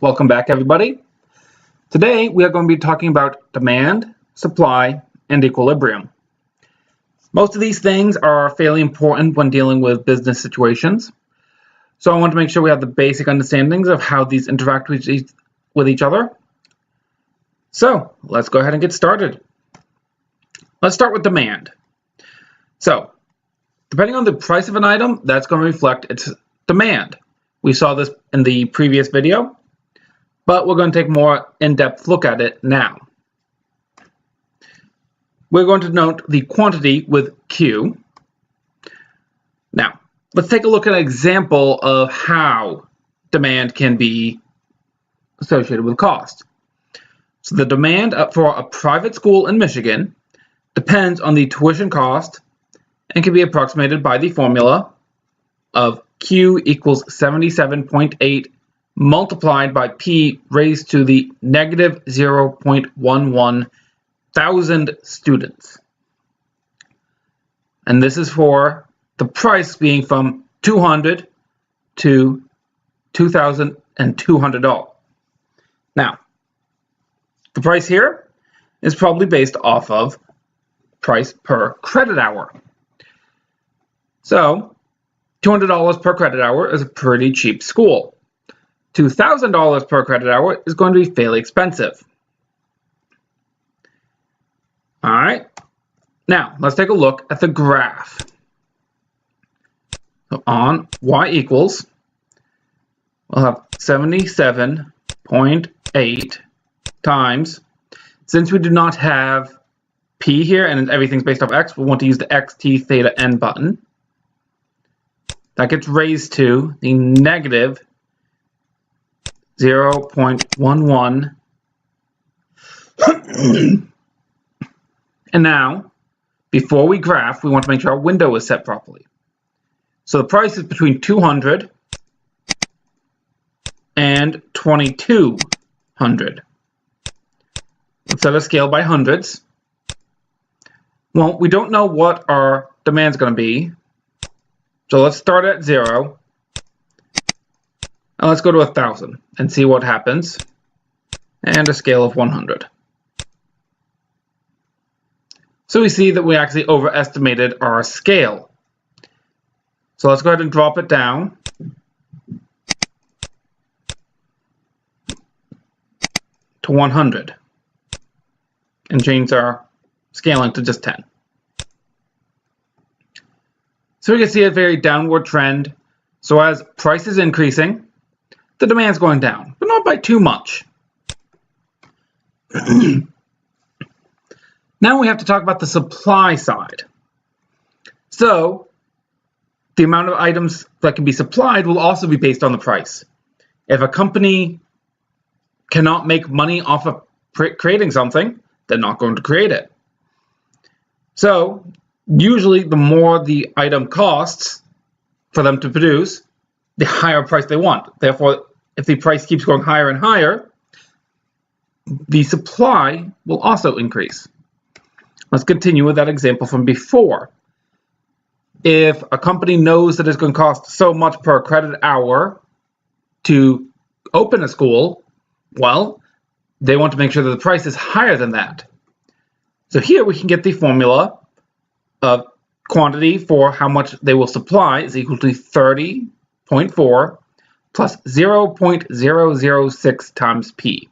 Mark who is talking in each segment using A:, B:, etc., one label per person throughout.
A: Welcome back, everybody. Today we are going to be talking about demand, supply, and equilibrium. Most of these things are fairly important when dealing with business situations. So I want to make sure we have the basic understandings of how these interact with each other. So let's go ahead and get started. Let's start with demand. So depending on the price of an item, that's going to reflect its demand. We saw this in the previous video, but we're going to take a more in-depth look at it now. We're going to note the quantity with Q. Now, let's take a look at an example of how demand can be associated with cost. So the demand for a private school in Michigan depends on the tuition cost and can be approximated by the formula of Q equals 77.8 multiplied by P raised to the negative 0.11 thousand students. And this is for the price being from $200 to $2,200. Now, the price here is probably based off of price per credit hour. So, $200 per credit hour is a pretty cheap school. $2,000 per credit hour is going to be fairly expensive. All right, now let's take a look at the graph. So on y equals, we'll have 77.8 times, since we do not have p here and everything's based off x, we want to use the x, t, theta, n button. That gets raised to the negative 0.11. And now, before we graph, we want to make sure our window is set properly. So the price is between 200 and 2200. Let's set a scale by hundreds. Well, we don't know what our demand is going to be. So let's start at 0. And let's go to 1,000 and see what happens. And a scale of 100. So we see that we actually overestimated our scale. So let's go ahead and drop it down to 100 and change our scaling to just 10. So we can see a very downward trend. So as price is increasing, the demand is going down, but not by too much. Now we have to talk about the supply side. So the amount of items that can be supplied will also be based on the price. If a company cannot make money off of creating something, they're not going to create it. So usually the more the item costs for them to produce, the higher price they want. Therefore, if the price keeps going higher and higher, the supply will also increase. Let's continue with that example from before. If a company knows that it's going to cost so much per credit hour to open a school, well, they want to make sure that the price is higher than that. So here we can get the formula of quantity for how much they will supply is equal to 30.4 plus 0.006 times P.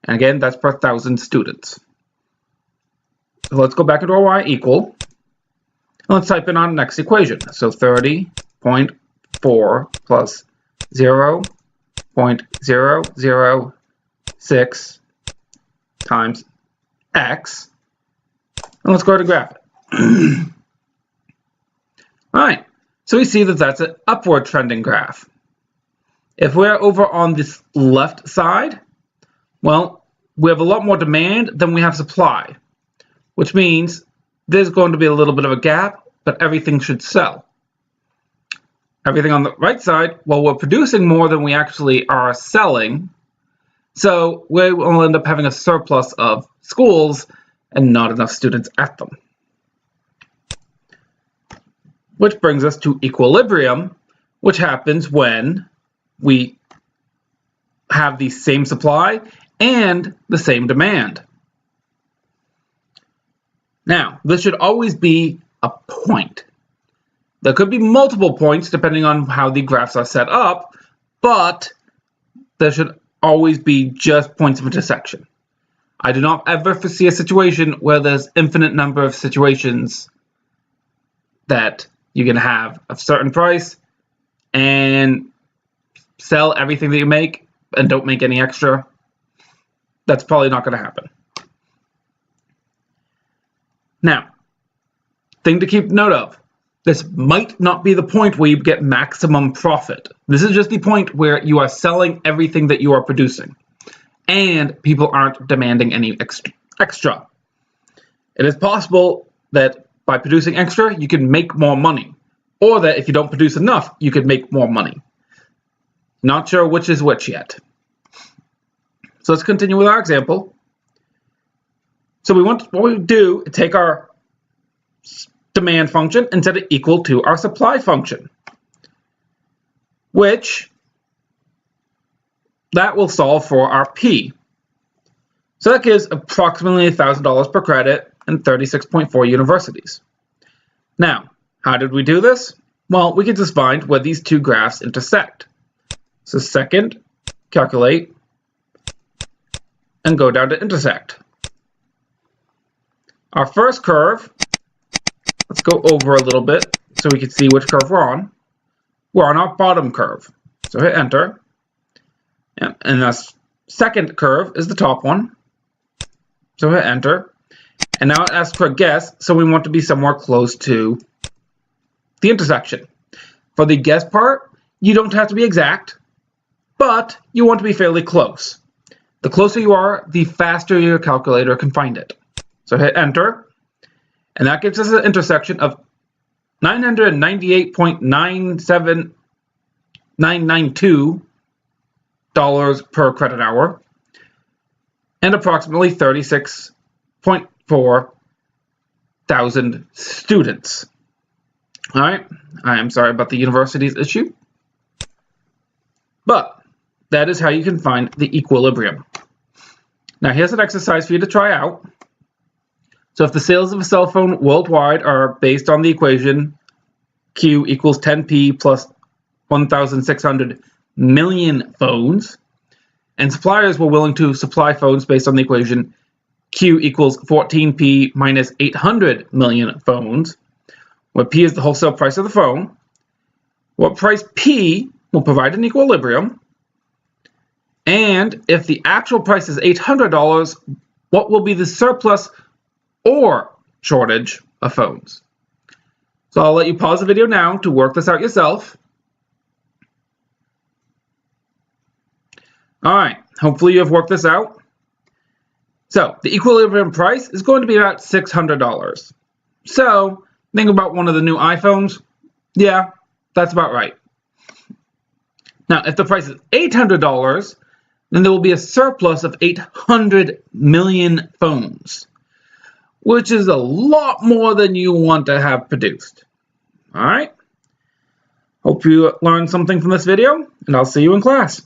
A: And again, that's per 1,000 students. So let's go back into our y equal. And let's type in our next equation. So 30.4 plus 0.006 times x. And let's go ahead and graph it. All right, so we see that that's an upward trending graph. If we're over on this left side, well, we have a lot more demand than we have supply, which means there's going to be a little bit of a gap, but everything should sell. Everything on the right side, well, we're producing more than we actually are selling, so we will end up having a surplus of schools and not enough students at them. Which brings us to equilibrium, which happens when we have the same supply and the same demand. Now, this should always be a point. There could be multiple points depending on how the graphs are set up, but there should always be just points of intersection. I do not ever foresee a situation where there's infinite number of situations that you can have a certain price and sell everything that you make and don't make any extra. That's probably not going to happen. Now, thing to keep note of, this might not be the point where you get maximum profit. This is just the point where you are selling everything that you are producing and people aren't demanding any extra. It is possible that by producing extra, you can make more money, or that if you don't produce enough, you could make more money. Not sure which is which yet. So let's continue with our example. So what we do is take our demand function and set it equal to our supply function, which that will solve for our P. So that gives approximately $1,000 per credit and 36.4 universities. Now, how did we do this? Well, we can just find where these two graphs intersect. So second, calculate, and go down to intersect. Our first curve, let's go over a little bit so we can see which curve we're on. We're on our bottom curve. So hit enter. And the second curve is the top one. So hit enter. And now it asks for a guess, so we want to be somewhere close to the intersection. For the guess part, you don't have to be exact, but you want to be fairly close. The closer you are, the faster your calculator can find it. So hit enter, and that gives us an intersection of $998.97992 per credit hour and approximately 36.4 thousand students. All right, I am sorry about the university's issue, but that is how you can find the equilibrium. Now here's an exercise for you to try out. So if the sales of a cell phone worldwide are based on the equation Q equals 10p plus 1,600 million phones, and suppliers were willing to supply phones based on the equation Q equals 14p minus 800 million phones, where p is the wholesale price of the phone, what price P will provide an equilibrium, and if the actual price is $800, what will be the surplus or shortage of phones? So I'll let you pause the video now to work this out yourself. All right, hopefully you have worked this out. So the equilibrium price is going to be about $600. So think about one of the new iPhones. Yeah, that's about right. Now, if the price is $800, then there will be a surplus of 800 million phones, which is a lot more than you want to have produced. All right. Hope you learned something from this video, and I'll see you in class.